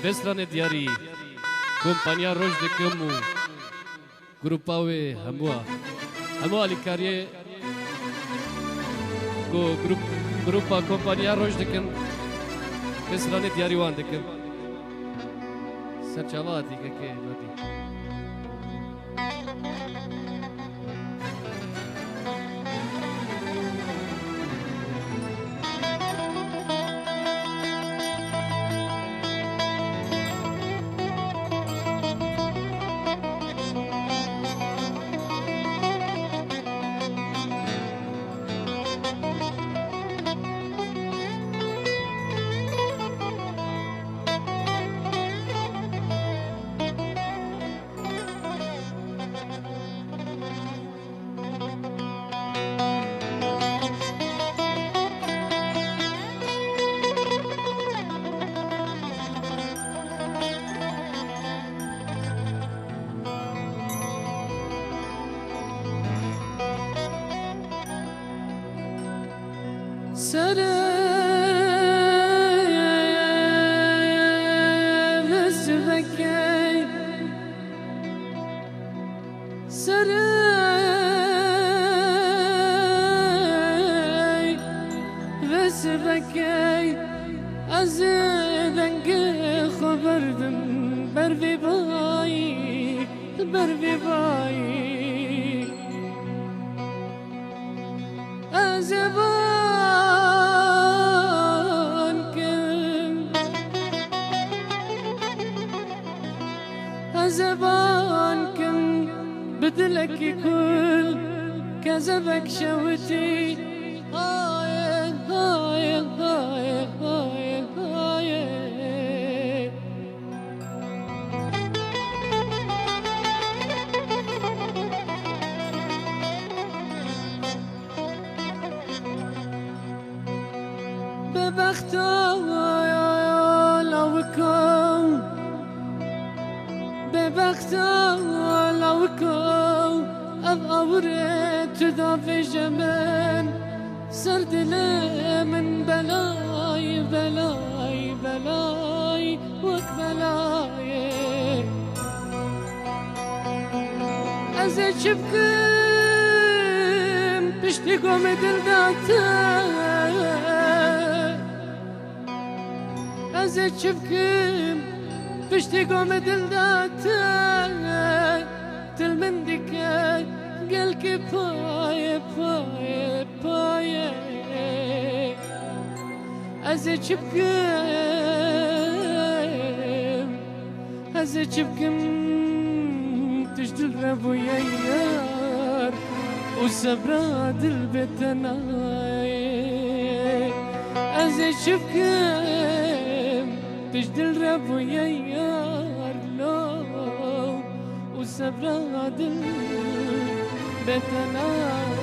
Vestrane diari kompania roj de kamu grupawe hamua likarie go grupa kompania roj de kam vestrane diari wan de kam sarchavati ke nadi زبانكم بدلك كل كذبك شوتي هاي هاي هاي هاي هاي ببختو لو كون ببختو لو كون أبغى وريت ذا في جمال سرد لي من بلاي بلاي بلاي وك بلاي أزيد شبكم بشتكم دلداتا أزيد شبكم بشتكم دلداتا تلمندك قلك باي باي باي أزيد شبكم تجدل ربو يار وسبراد البتناي أزيد شبكم تجدل ربو يار لو وسبراد البتناي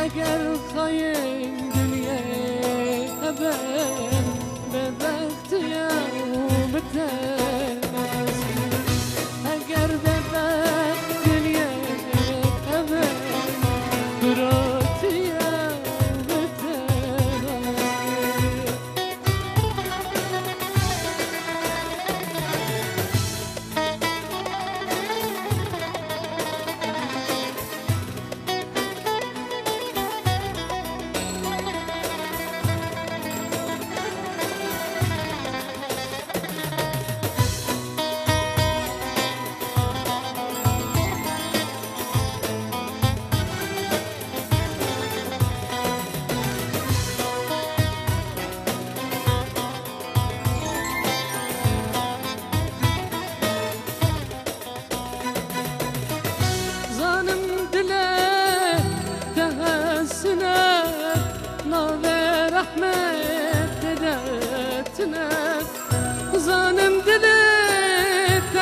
اگر خاين دنيا ابن ببخت يا وبتماسكر اگر ببخت دنيا ابن برات يا وبتماسكر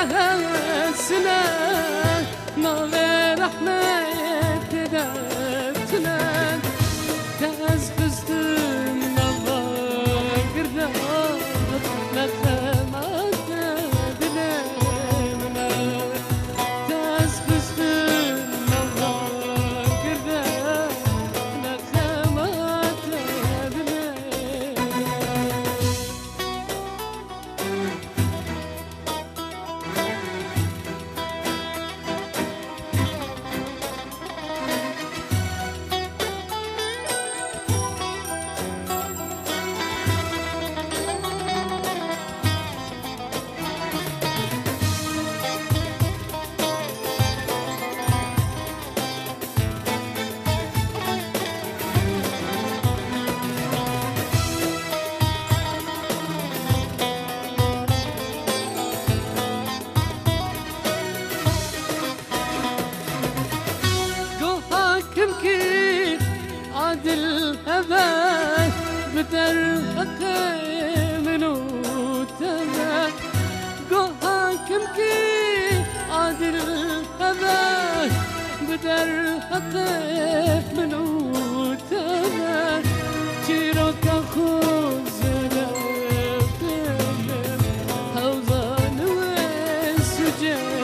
سنة ما رحمة تدبتنا تاز قصدم الله قردار لخمات دلمنا تاز قصدم الله قردار لخمات دلمنا عادل هباك بدر منو تباك قوها كمكي عادل هباك بدر منو تباك شيروك أخوز زرق هوزان وسجاك